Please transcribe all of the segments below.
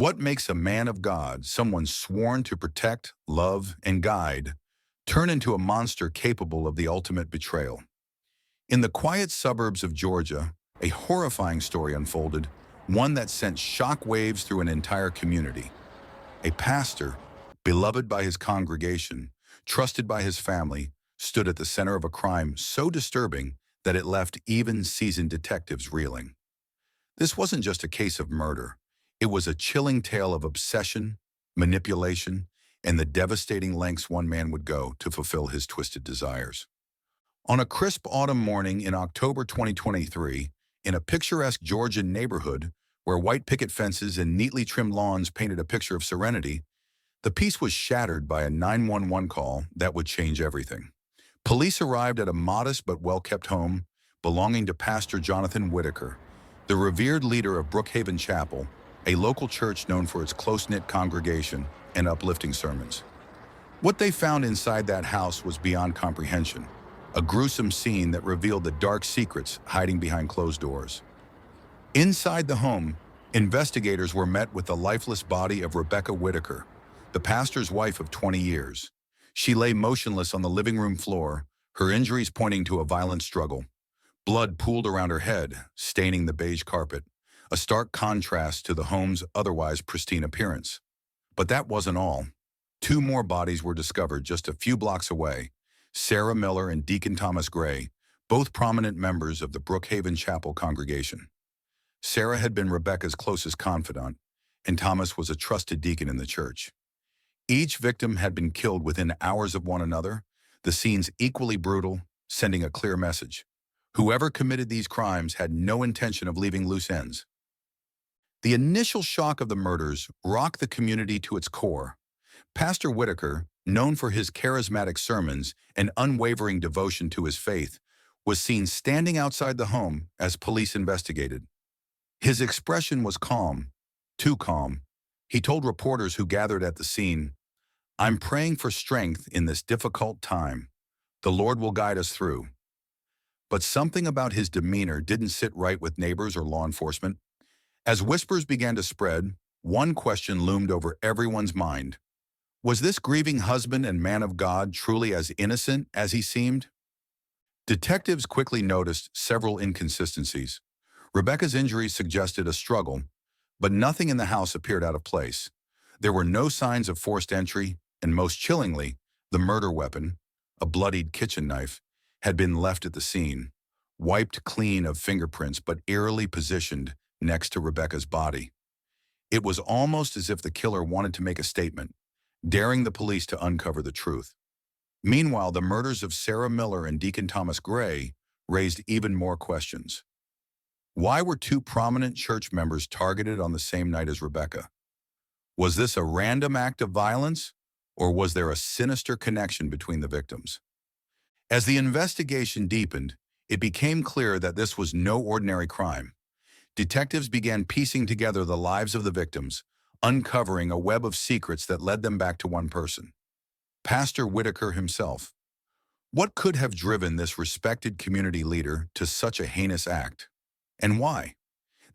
What makes a man of God, someone sworn to protect, love, and guide, turn into a monster capable of the ultimate betrayal? In the quiet suburbs of Georgia, a horrifying story unfolded, one that sent shock waves through an entire community. A pastor, beloved by his congregation, trusted by his family, stood at the center of a crime so disturbing that it left even seasoned detectives reeling. This wasn't just a case of murder. It was a chilling tale of obsession, manipulation, and the devastating lengths one man would go to fulfill his twisted desires. On a crisp autumn morning in October 2023, in a picturesque Georgian neighborhood where white picket fences and neatly trimmed lawns painted a picture of serenity, the peace was shattered by a 911 call that would change everything. Police arrived at a modest but well-kept home belonging to Pastor Jonathan Whitaker, the revered leader of Brookhaven Chapel, a local church known for its close-knit congregation and uplifting sermons. What they found inside that house was beyond comprehension, a gruesome scene that revealed the dark secrets hiding behind closed doors. Inside the home, investigators were met with the lifeless body of Rebecca Whitaker, the pastor's wife of 20 years. She lay motionless on the living room floor, her injuries pointing to a violent struggle. Blood pooled around her head, staining the beige carpet, a stark contrast to the home's otherwise pristine appearance. But that wasn't all. Two more bodies were discovered just a few blocks away, Sarah Miller and Deacon Thomas Gray, both prominent members of the Brookhaven Chapel congregation. Sarah had been Rebecca's closest confidant, and Thomas was a trusted deacon in the church. Each victim had been killed within hours of one another, the scenes equally brutal, sending a clear message. Whoever committed these crimes had no intention of leaving loose ends. The initial shock of the murders rocked the community to its core. Pastor Whitaker, known for his charismatic sermons and unwavering devotion to his faith, was seen standing outside the home as police investigated. His expression was calm, too calm. He told reporters who gathered at the scene, "I'm praying for strength in this difficult time. The Lord will guide us through." But something about his demeanor didn't sit right with neighbors or law enforcement. As whispers began to spread, one question loomed over everyone's mind. Was this grieving husband and man of God truly as innocent as he seemed? Detectives quickly noticed several inconsistencies. Rebecca's injuries suggested a struggle, but nothing in the house appeared out of place. There were no signs of forced entry, and most chillingly, the murder weapon, a bloodied kitchen knife, had been left at the scene, wiped clean of fingerprints but eerily positioned next to Rebecca's body. It was almost as if the killer wanted to make a statement, daring the police to uncover the truth. Meanwhile, the murders of Sarah Miller and Deacon Thomas Gray raised even more questions. Why were two prominent church members targeted on the same night as Rebecca? Was this a random act of violence, or was there a sinister connection between the victims? As the investigation deepened, it became clear that this was no ordinary crime. Detectives began piecing together the lives of the victims, uncovering a web of secrets that led them back to one person, Pastor Whitaker himself. What could have driven this respected community leader to such a heinous act? And why?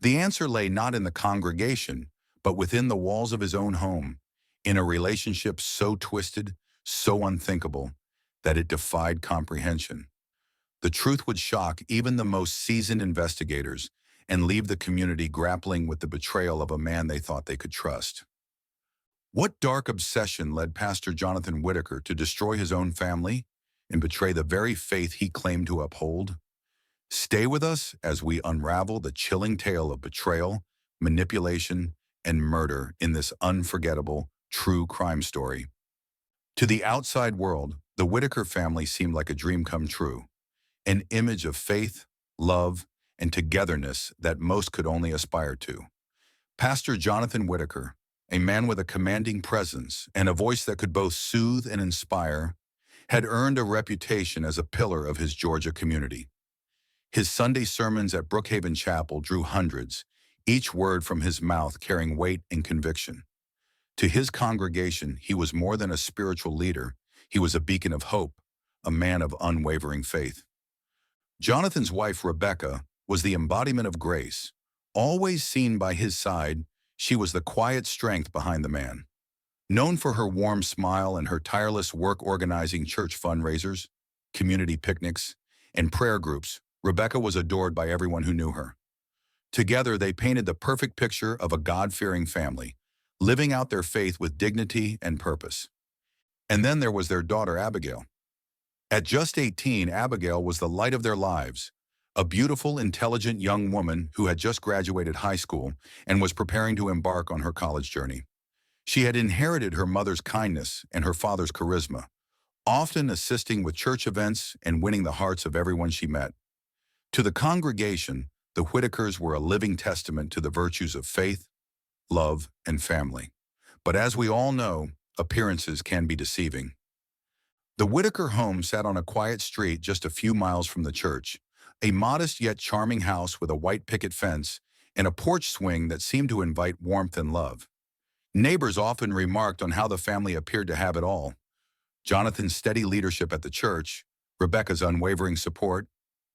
The answer lay not in the congregation, but within the walls of his own home, in a relationship so twisted, so unthinkable, that it defied comprehension. The truth would shock even the most seasoned investigators and leave the community grappling with the betrayal of a man they thought they could trust. What dark obsession led Pastor Jonathan Whitaker to destroy his own family and betray the very faith he claimed to uphold? Stay with us as we unravel the chilling tale of betrayal, manipulation, and murder in this unforgettable, true crime story. To the outside world, the Whitaker family seemed like a dream come true, an image of faith, love, and togetherness that most could only aspire to. Pastor Jonathan Whitaker, a man with a commanding presence and a voice that could both soothe and inspire, had earned a reputation as a pillar of his Georgia community. His Sunday sermons at Brookhaven Chapel drew hundreds, each word from his mouth carrying weight and conviction. To his congregation, he was more than a spiritual leader. He was a beacon of hope, a man of unwavering faith. Jonathan's wife, Rebecca, was the embodiment of grace, always seen by his side, She was the quiet strength behind the man. Known for her warm smile and her tireless work organizing church fundraisers, community picnics, and prayer groups, Rebecca was adored by everyone who knew her. Together, they painted the perfect picture of a God-fearing family, living out their faith with dignity and purpose. And then there was their daughter, Abigail. At just 18, Abigail was the light of their lives, a beautiful, intelligent young woman who had just graduated high school and was preparing to embark on her college journey. She had inherited her mother's kindness and her father's charisma, often assisting with church events and winning the hearts of everyone she met. To the congregation, the Whitakers were a living testament to the virtues of faith, love, and family. But as we all know, appearances can be deceiving. The Whitaker home sat on a quiet street just a few miles from the church, a modest yet charming house with a white picket fence and a porch swing that seemed to invite warmth and love. Neighbors often remarked on how the family appeared to have it all: Jonathan's steady leadership at the church, Rebecca's unwavering support,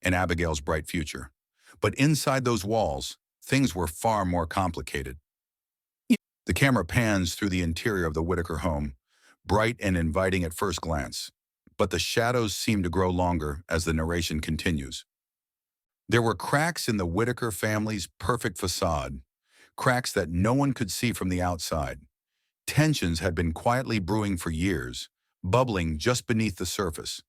and Abigail's bright future. But inside those walls, things were far more complicated. The camera pans through the interior of the Whitaker home, bright and inviting at first glance. But the shadows seem to grow longer as the narration continues. There were cracks in the Whitaker family's perfect facade, cracks that no one could see from the outside. Tensions had been quietly brewing for years, bubbling just beneath the surface.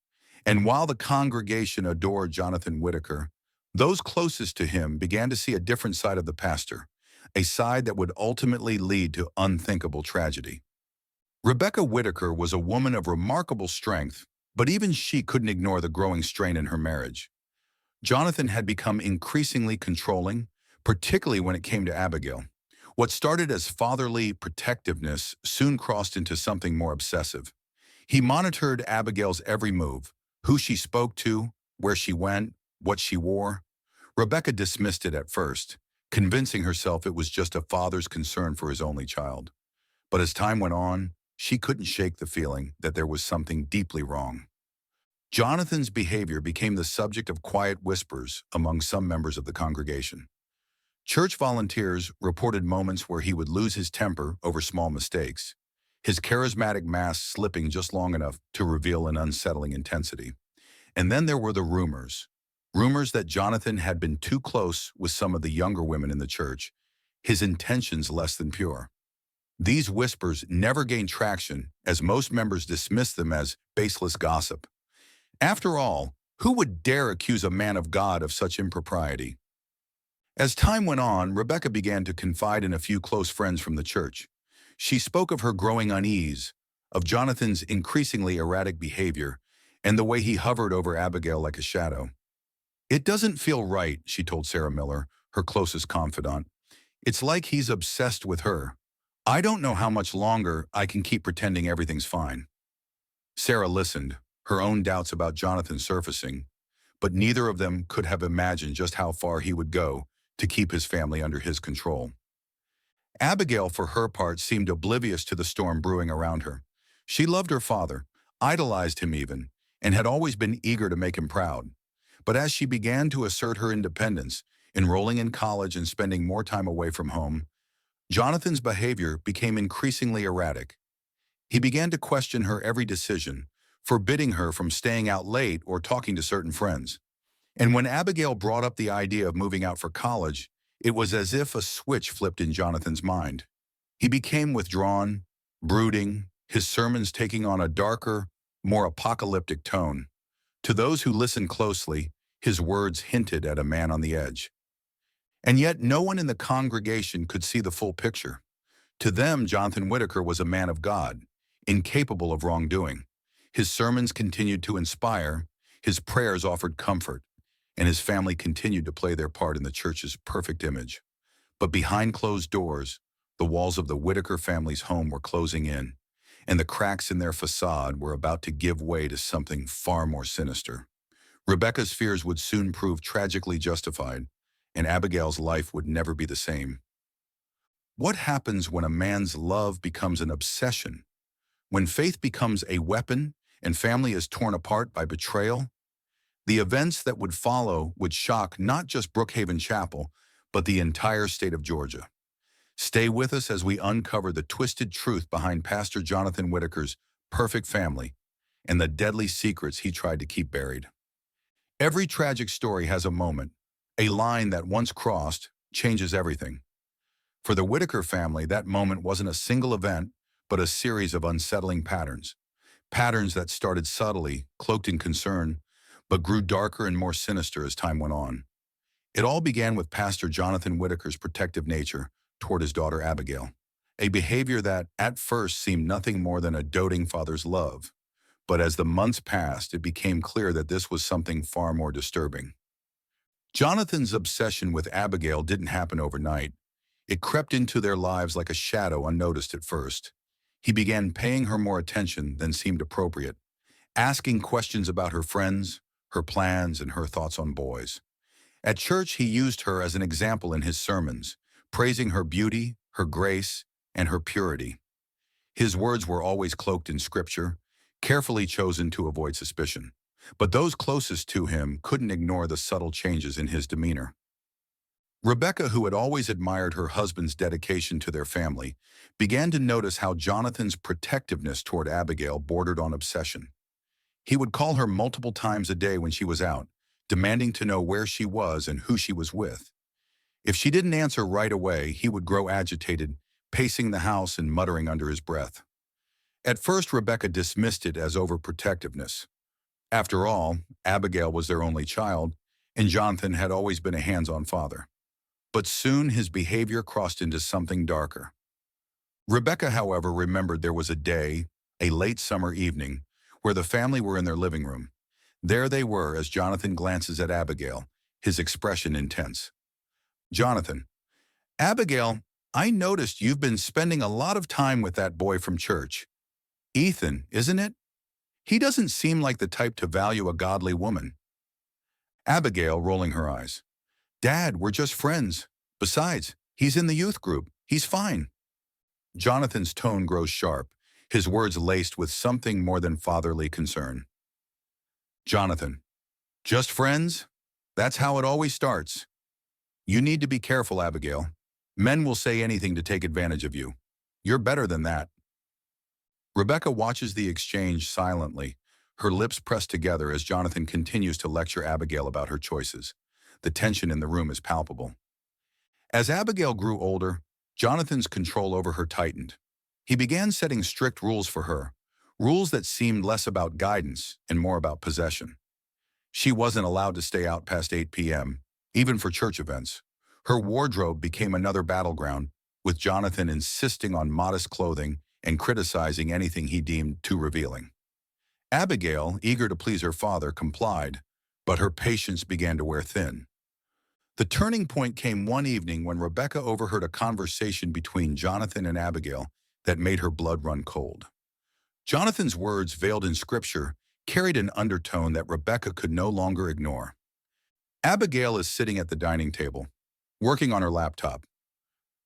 And while the congregation adored Jonathan Whitaker, those closest to him began to see a different side of the pastor, a side that would ultimately lead to unthinkable tragedy. Rebecca Whitaker was a woman of remarkable strength, but even she couldn't ignore the growing strain in her marriage. Jonathan had become increasingly controlling, particularly when it came to Abigail. What started as fatherly protectiveness soon crossed into something more obsessive. He monitored Abigail's every move, who she spoke to, where she went, what she wore. Rebecca dismissed it at first, convincing herself it was just a father's concern for his only child. But as time went on, she couldn't shake the feeling that there was something deeply wrong. Jonathan's behavior became the subject of quiet whispers among some members of the congregation. Church volunteers reported moments where he would lose his temper over small mistakes, his charismatic mask slipping just long enough to reveal an unsettling intensity. And then there were the rumors that Jonathan had been too close with some of the younger women in the church, his intentions less than pure. These whispers never gained traction, as most members dismissed them as baseless gossip. After all, who would dare accuse a man of God of such impropriety? As time went on, Rebecca began to confide in a few close friends from the church. She spoke of her growing unease, of Jonathan's increasingly erratic behavior, and the way he hovered over Abigail like a shadow. "It doesn't feel right," she told Sarah Miller, her closest confidant. "It's like he's obsessed with her. I don't know how much longer I can keep pretending everything's fine." Sarah listened, her own doubts about Jonathan surfacing, but neither of them could have imagined just how far he would go to keep his family under his control. Abigail, for her part, seemed oblivious to the storm brewing around her. She loved her father, idolized him even, and had always been eager to make him proud. But as she began to assert her independence, enrolling in college and spending more time away from home, Jonathan's behavior became increasingly erratic. He began to question her every decision, forbidding her from staying out late or talking to certain friends. And when Abigail brought up the idea of moving out for college, it was as if a switch flipped in Jonathan's mind. He became withdrawn, brooding, his sermons taking on a darker, more apocalyptic tone. To those who listened closely, his words hinted at a man on the edge. And yet no one in the congregation could see the full picture. To them, Jonathan Whitaker was a man of God, incapable of wrongdoing. His sermons continued to inspire, his prayers offered comfort, and his family continued to play their part in the church's perfect image. But behind closed doors, the walls of the Whitaker family's home were closing in, and the cracks in their facade were about to give way to something far more sinister. Rebecca's fears would soon prove tragically justified, and Abigail's life would never be the same. What happens when a man's love becomes an obsession? When faith becomes a weapon and family is torn apart by betrayal? The events that would follow would shock not just Brookhaven Chapel, but the entire state of Georgia. Stay with us as we uncover the twisted truth behind Pastor Jonathan Whitaker's perfect family and the deadly secrets he tried to keep buried. Every tragic story has a moment, a line that once crossed changes everything. For the Whitaker family, that moment wasn't a single event, but a series of unsettling patterns. Patterns that started subtly, cloaked in concern, but grew darker and more sinister as time went on. It all began with Pastor Jonathan Whitaker's protective nature toward his daughter Abigail, a behavior that at first seemed nothing more than a doting father's love. But as the months passed, it became clear that this was something far more disturbing. Jonathan's obsession with Abigail didn't happen overnight. It crept into their lives like a shadow unnoticed at first. He began paying her more attention than seemed appropriate, asking questions about her friends, her plans, and her thoughts on boys. At church, he used her as an example in his sermons, praising her beauty, her grace, and her purity. His words were always cloaked in scripture, carefully chosen to avoid suspicion. But those closest to him couldn't ignore the subtle changes in his demeanor. Rebecca, who had always admired her husband's dedication to their family, began to notice how Jonathan's protectiveness toward Abigail bordered on obsession. He would call her multiple times a day when she was out, demanding to know where she was and who she was with. If she didn't answer right away, he would grow agitated, pacing the house and muttering under his breath. At first, Rebecca dismissed it as overprotectiveness. After all, Abigail was their only child, and Jonathan had always been a hands-on father. But soon his behavior crossed into something darker. Rebecca, however, remembered there was a day, a late summer evening, where the family were in their living room. There they were as Jonathan glances at Abigail, his expression intense. Jonathan, Abigail, I noticed you've been spending a lot of time with that boy from church. Ethan, isn't it? He doesn't seem like the type to value a godly woman. Abigail, rolling her eyes. Dad, we're just friends. Besides, he's in the youth group. He's fine. Jonathan's tone grows sharp, his words laced with something more than fatherly concern. Jonathan, just friends? That's how it always starts. You need to be careful, Abigail. Men will say anything to take advantage of you. You're better than that. Rebecca watches the exchange silently, her lips pressed together as Jonathan continues to lecture Abigail about her choices. The tension in the room is palpable. As Abigail grew older, Jonathan's control over her tightened. He began setting strict rules for her, rules that seemed less about guidance and more about possession. She wasn't allowed to stay out past 8 p.m., even for church events. Her wardrobe became another battleground, with Jonathan insisting on modest clothing and criticizing anything he deemed too revealing. Abigail, eager to please her father, complied, but her patience began to wear thin. The turning point came one evening when Rebecca overheard a conversation between Jonathan and Abigail that made her blood run cold. Jonathan's words, veiled in scripture, carried an undertone that Rebecca could no longer ignore. Abigail is sitting at the dining table, working on her laptop.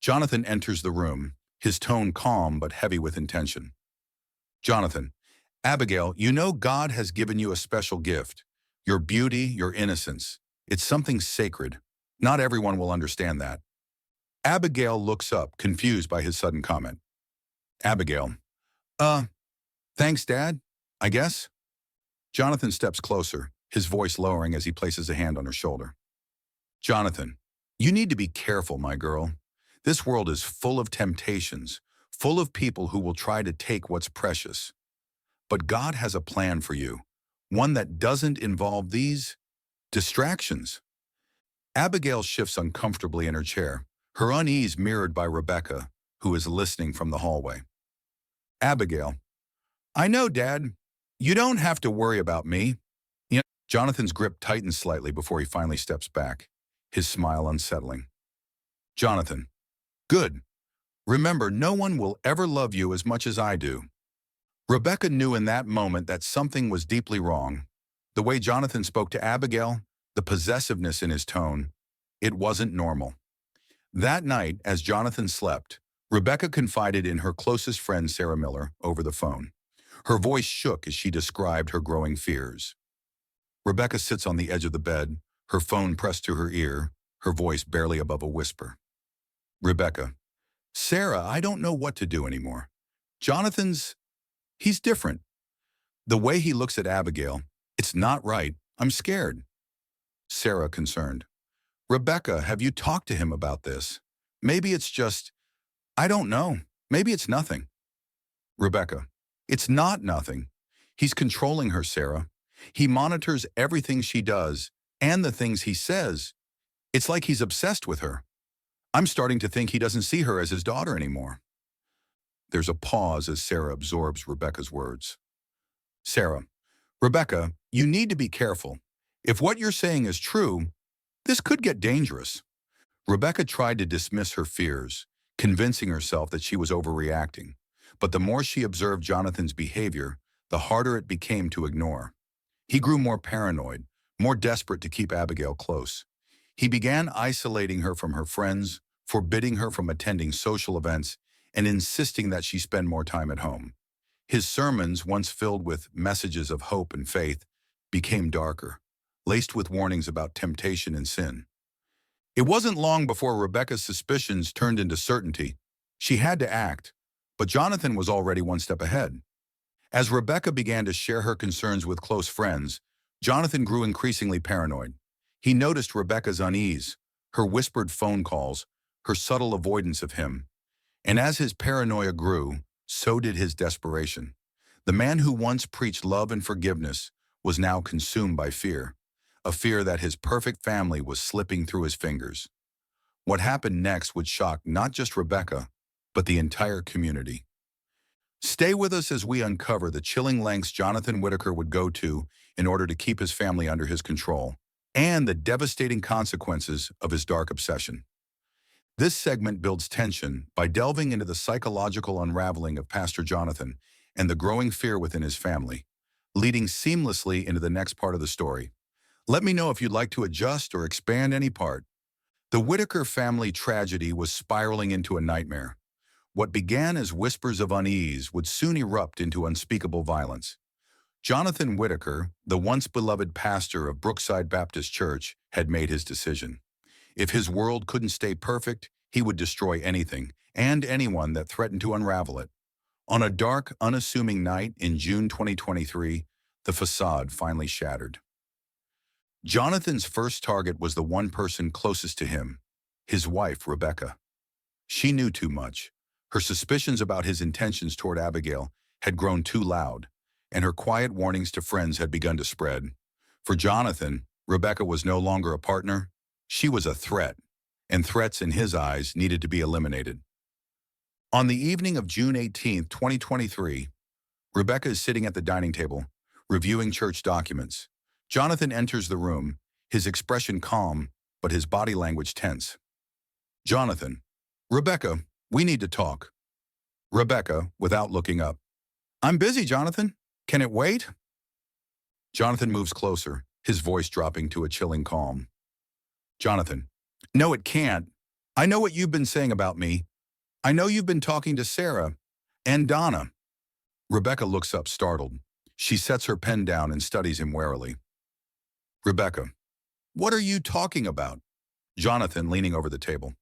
Jonathan enters the room, his tone calm but heavy with intention. Jonathan, Abigail, you know God has given you a special gift. Your beauty, your innocence. It's something sacred. Not everyone will understand that. Abigail looks up, confused by his sudden comment. Abigail, thanks, Dad, I guess. Jonathan steps closer, his voice lowering as he places a hand on her shoulder. Jonathan, you need to be careful, my girl. This world is full of temptations, full of people who will try to take what's precious. But God has a plan for you, one that doesn't involve these distractions. Abigail shifts uncomfortably in her chair, her unease mirrored by Rebecca, who is listening from the hallway. Abigail, I know, Dad. You don't have to worry about me. Jonathan's grip tightens slightly before he finally steps back, his smile unsettling. Jonathan, good. Remember, no one will ever love you as much as I do. Rebecca knew in that moment that something was deeply wrong. The way Jonathan spoke to Abigail, the possessiveness in his tone, it wasn't normal. That night, as Jonathan slept, Rebecca confided in her closest friend Sarah Miller over the phone. Her voice shook as she described her growing fears. Rebecca sits on the edge of the bed, her phone pressed to her ear, her voice barely above a whisper. Rebecca, Sarah, I don't know what to do anymore. He's different. The way he looks at Abigail, it's not right. I'm scared. Sarah, concerned. Rebecca, have you talked to him about this? Maybe it's just, I don't know. Maybe it's nothing. Rebecca, it's not nothing. He's controlling her, Sarah. He monitors everything she does and the things he says. It's like he's obsessed with her. I'm starting to think he doesn't see her as his daughter anymore. There's a pause as Sarah absorbs Rebecca's words. Sarah, Rebecca, you need to be careful. If what you're saying is true, this could get dangerous. Rebecca tried to dismiss her fears, convincing herself that she was overreacting. But the more she observed Jonathan's behavior, the harder it became to ignore. He grew more paranoid, more desperate to keep Abigail close. He began isolating her from her friends, forbidding her from attending social events, and insisting that she spend more time at home. His sermons, once filled with messages of hope and faith, became darker, laced with warnings about temptation and sin. It wasn't long before Rebecca's suspicions turned into certainty. She had to act, but Jonathan was already one step ahead. As Rebecca began to share her concerns with close friends, Jonathan grew increasingly paranoid. He noticed Rebecca's unease, her whispered phone calls, her subtle avoidance of him. And as his paranoia grew, so did his desperation. The man who once preached love and forgiveness was now consumed by fear, a fear that his perfect family was slipping through his fingers. What happened next would shock not just Rebecca, but the entire community. Stay with us as we uncover the chilling lengths Jonathan Whitaker would go to in order to keep his family under his control, and the devastating consequences of his dark obsession. This segment builds tension by delving into the psychological unraveling of Pastor Jonathan and the growing fear within his family, leading seamlessly into the next part of the story. Let me know if you'd like to adjust or expand any part. The Whitaker family tragedy was spiraling into a nightmare. What began as whispers of unease would soon erupt into unspeakable violence. Jonathan Whitaker, the once beloved pastor of Brookside Baptist Church, had made his decision. If his world couldn't stay perfect, he would destroy anything and anyone that threatened to unravel it. On a dark, unassuming night in June 2023, the facade finally shattered. Jonathan's first target was the one person closest to him, his wife, Rebecca. She knew too much. Her suspicions about his intentions toward Abigail had grown too loud, and her quiet warnings to friends had begun to spread. For Jonathan, Rebecca was no longer a partner. She was a threat, and threats in his eyes needed to be eliminated. On the evening of June 18, 2023, Rebecca is sitting at the dining table, reviewing church documents. Jonathan enters the room, his expression calm, but his body language tense. Jonathan, Rebecca, we need to talk. Rebecca, without looking up. I'm busy, Jonathan. Can it wait? Jonathan moves closer, his voice dropping to a chilling calm. Jonathan, no, it can't. I know what you've been saying about me. I know you've been talking to Sarah and Donna. Rebecca looks up, startled. She sets her pen down and studies him warily. Rebecca, what are you talking about? Jonathan, leaning over the table.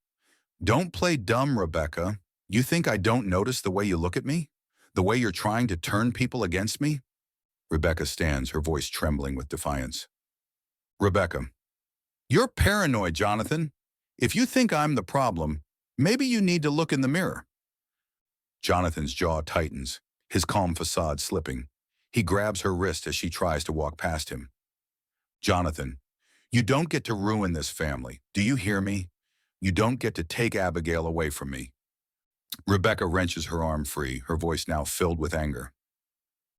Don't play dumb, Rebecca. You think I don't notice the way you look at me? The way you're trying to turn people against me? Rebecca stands, her voice trembling with defiance. Rebecca, you're paranoid, Jonathan. If you think I'm the problem, maybe you need to look in the mirror. Jonathan's jaw tightens, his calm facade slipping. He grabs her wrist as she tries to walk past him. Jonathan, you don't get to ruin this family. Do you hear me? You don't get to take Abigail away from me. Rebecca wrenches her arm free, her voice now filled with anger.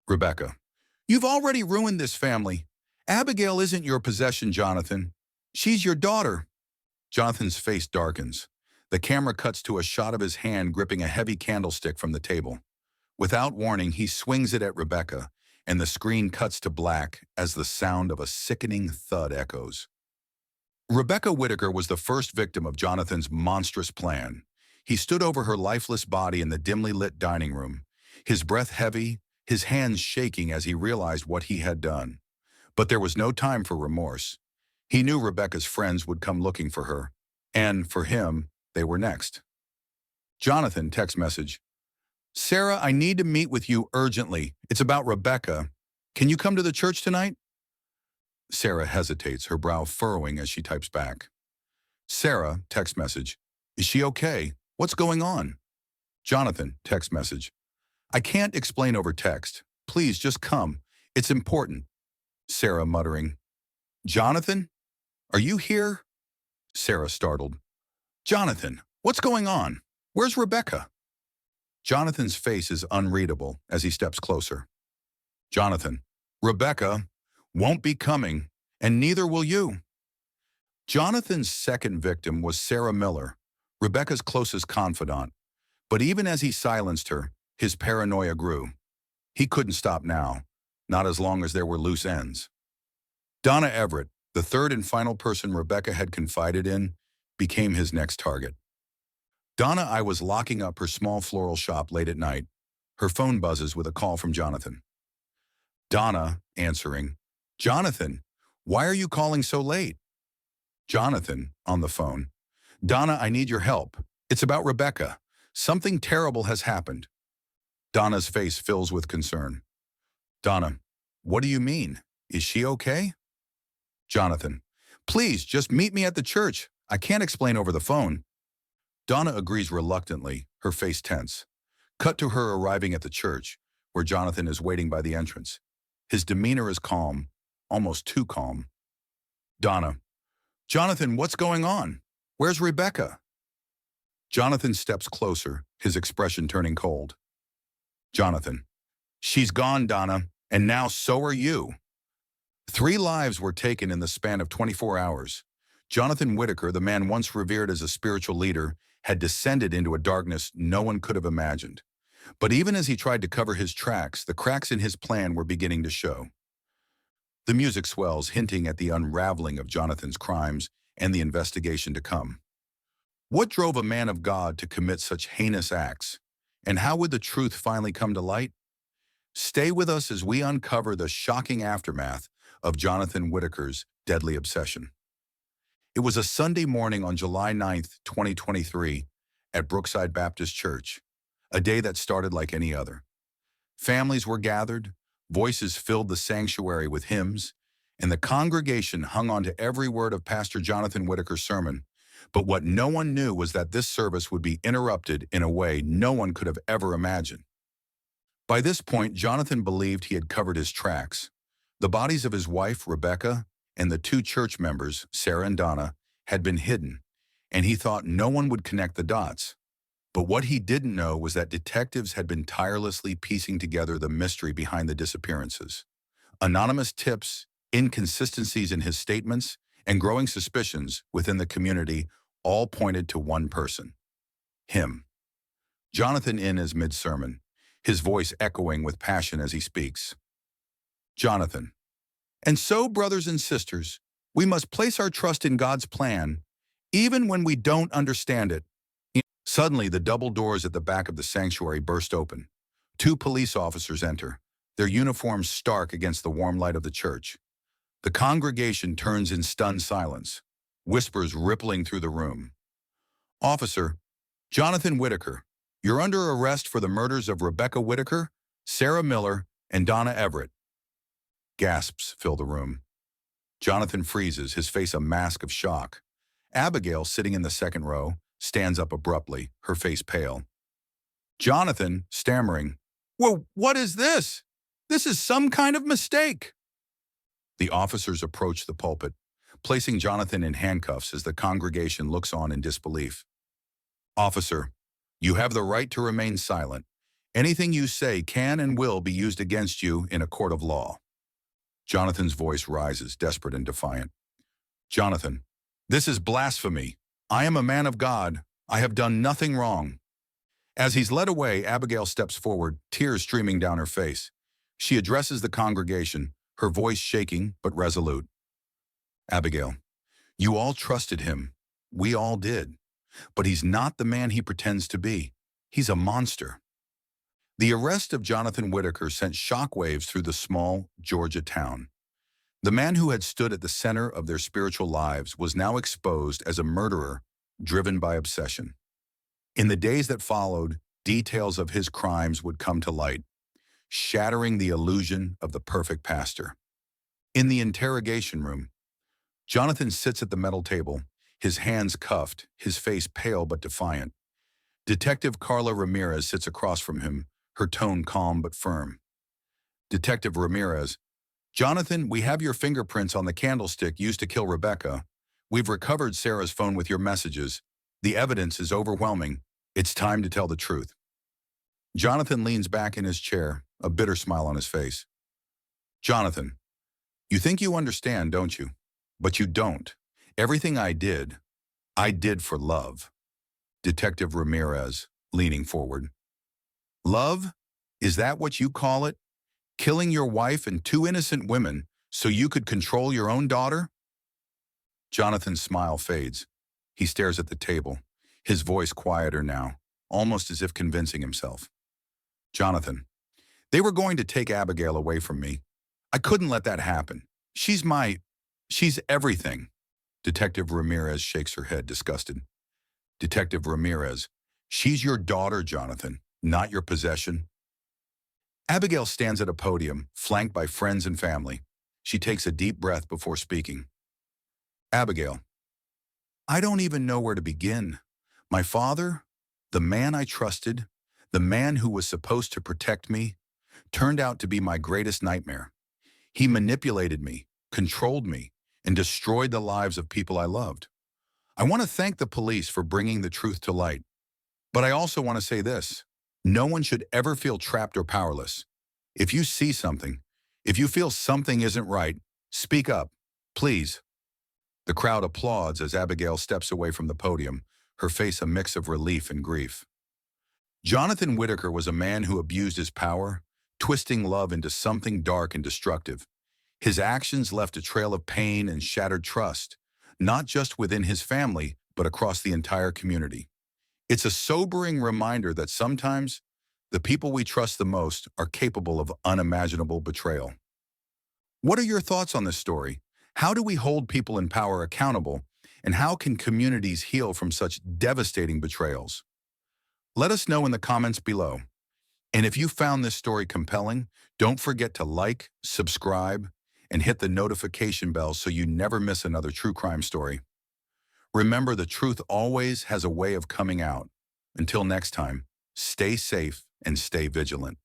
Rebecca, you've already ruined this family. Abigail isn't your possession, Jonathan. She's your daughter. Jonathan's face darkens. The camera cuts to a shot of his hand gripping a heavy candlestick from the table. Without warning, he swings it at Rebecca, and the screen cuts to black as the sound of a sickening thud echoes. Rebecca Whitaker was the first victim of Jonathan's monstrous plan. He stood over her lifeless body in the dimly lit dining room, his breath heavy, his hands shaking as he realized what he had done. But there was no time for remorse. He knew Rebecca's friends would come looking for her, and for him, they were next. Jonathan, text message. Sarah, I need to meet with you urgently. It's about Rebecca. Can you come to the church tonight? Sarah hesitates, her brow furrowing as she types back. Sarah, text message. Is she okay? What's going on? Jonathan, text message. I can't explain over text. Please just come. It's important. Sarah muttering. Jonathan? Are you here? Sarah startled. Jonathan, what's going on? Where's Rebecca? Jonathan's face is unreadable as he steps closer. Jonathan, Rebecca won't be coming, and neither will you. Jonathan's second victim was Sarah Miller, Rebecca's closest confidant. But even as he silenced her, his paranoia grew. He couldn't stop now, not as long as there were loose ends. Donna Everett, the third and final person Rebecca had confided in, became his next target. Donna I was locking up her small floral shop late at night. Her phone buzzes with a call from Jonathan. Donna, answering. Jonathan, why are you calling so late? Jonathan, on the phone. Donna, I need your help. It's about Rebecca. Something terrible has happened. Donna's face fills with concern. Donna, what do you mean? Is she okay? Jonathan, please, just meet me at the church. I can't explain over the phone. Donna agrees reluctantly, her face tense. Cut to her arriving at the church, where Jonathan is waiting by the entrance. His demeanor is calm, almost too calm. Donna, Jonathan, what's going on? Where's Rebecca? Jonathan steps closer, his expression turning cold. Jonathan, she's gone, Donna, and now so are you. 3 lives were taken in the span of 24 hours. Jonathan Whitaker, the man once revered as a spiritual leader, had descended into a darkness no one could have imagined. But even as he tried to cover his tracks, the cracks in his plan were beginning to show. The music swells, hinting at the unraveling of Jonathan's crimes and the investigation to come. What drove a man of God to commit such heinous acts? And how would the truth finally come to light? Stay with us as we uncover the shocking aftermath of Jonathan Whitaker's deadly obsession. It was a Sunday morning on July 9th, 2023, at Brookside Baptist Church, a day that started like any other. Families were gathered, voices filled the sanctuary with hymns, and the congregation hung on to every word of Pastor Jonathan Whitaker's sermon. But what no one knew was that this service would be interrupted in a way no one could have ever imagined. By this point, Jonathan believed he had covered his tracks. The bodies of his wife, Rebecca, and the 2 church members, Sarah and Donna, had been hidden, and he thought no one would connect the dots. But what he didn't know was that detectives had been tirelessly piecing together the mystery behind the disappearances. Anonymous tips, inconsistencies in his statements, and growing suspicions within the community all pointed to one person. Him. Jonathan in his mid-sermon, his voice echoing with passion as he speaks. Jonathan. And so, brothers and sisters, we must place our trust in God's plan, even when we don't understand it. Suddenly, the double doors at the back of the sanctuary burst open. 2 police officers enter, their uniforms stark against the warm light of the church. The congregation turns in stunned silence, whispers rippling through the room. Officer, Jonathan Whitaker, you're under arrest for the murders of Rebecca Whitaker, Sarah Miller, and Donna Everett. Gasps fill the room. Jonathan freezes, his face a mask of shock. Abigail, sitting in the second row, stands up abruptly, her face pale. Jonathan, stammering, "Well, what is this? This is some kind of mistake." The officers approach the pulpit, placing Jonathan in handcuffs as the congregation looks on in disbelief. Officer, you have the right to remain silent. Anything you say can and will be used against you in a court of law. Jonathan's voice rises, desperate and defiant. Jonathan, this is blasphemy. I am a man of God. I have done nothing wrong. As he's led away, Abigail steps forward, tears streaming down her face. She addresses the congregation, her voice shaking but resolute. Abigail, you all trusted him. We all did. But he's not the man he pretends to be. He's a monster. The arrest of Jonathan Whitaker sent shockwaves through the small Georgia town. The man who had stood at the center of their spiritual lives was now exposed as a murderer driven by obsession. In the days that followed, details of his crimes would come to light, shattering the illusion of the perfect pastor. In the interrogation room, Jonathan sits at the metal table, his hands cuffed, his face pale but defiant. Detective Carla Ramirez sits across from him, her tone calm but firm. Detective Ramirez, Jonathan, we have your fingerprints on the candlestick used to kill Rebecca. We've recovered Sarah's phone with your messages. The evidence is overwhelming. It's time to tell the truth. Jonathan leans back in his chair, a bitter smile on his face. Jonathan, you think you understand, don't you? But you don't. Everything I did for love. Detective Ramirez, leaning forward. Love? Is that what you call it? Killing your wife and two innocent women so you could control your own daughter? Jonathan's smile fades. He stares at the table, his voice quieter now, almost as if convincing himself. Jonathan, they were going to take Abigail away from me. I couldn't let that happen. She's everything. Detective Ramirez shakes her head, disgusted. Detective Ramirez, she's your daughter, Jonathan, not your possession. Abigail stands at a podium, flanked by friends and family. She takes a deep breath before speaking. Abigail, I don't even know where to begin. My father, the man I trusted, the man who was supposed to protect me, turned out to be my greatest nightmare. He manipulated me, controlled me, and destroyed the lives of people I loved. I want to thank the police for bringing the truth to light. But I also want to say this. No one should ever feel trapped or powerless. If you see something, if you feel something isn't right, speak up, please. The crowd applauds as Abigail steps away from the podium, her face a mix of relief and grief. Jonathan Whitaker was a man who abused his power, twisting love into something dark and destructive. His actions left a trail of pain and shattered trust, not just within his family, but across the entire community. It's a sobering reminder that sometimes the people we trust the most are capable of unimaginable betrayal. What are your thoughts on this story? How do we hold people in power accountable, and how can communities heal from such devastating betrayals? Let us know in the comments below. And if you found this story compelling, don't forget to like, subscribe, and hit the notification bell so you never miss another true crime story. Remember, the truth always has a way of coming out. Until next time, stay safe and stay vigilant.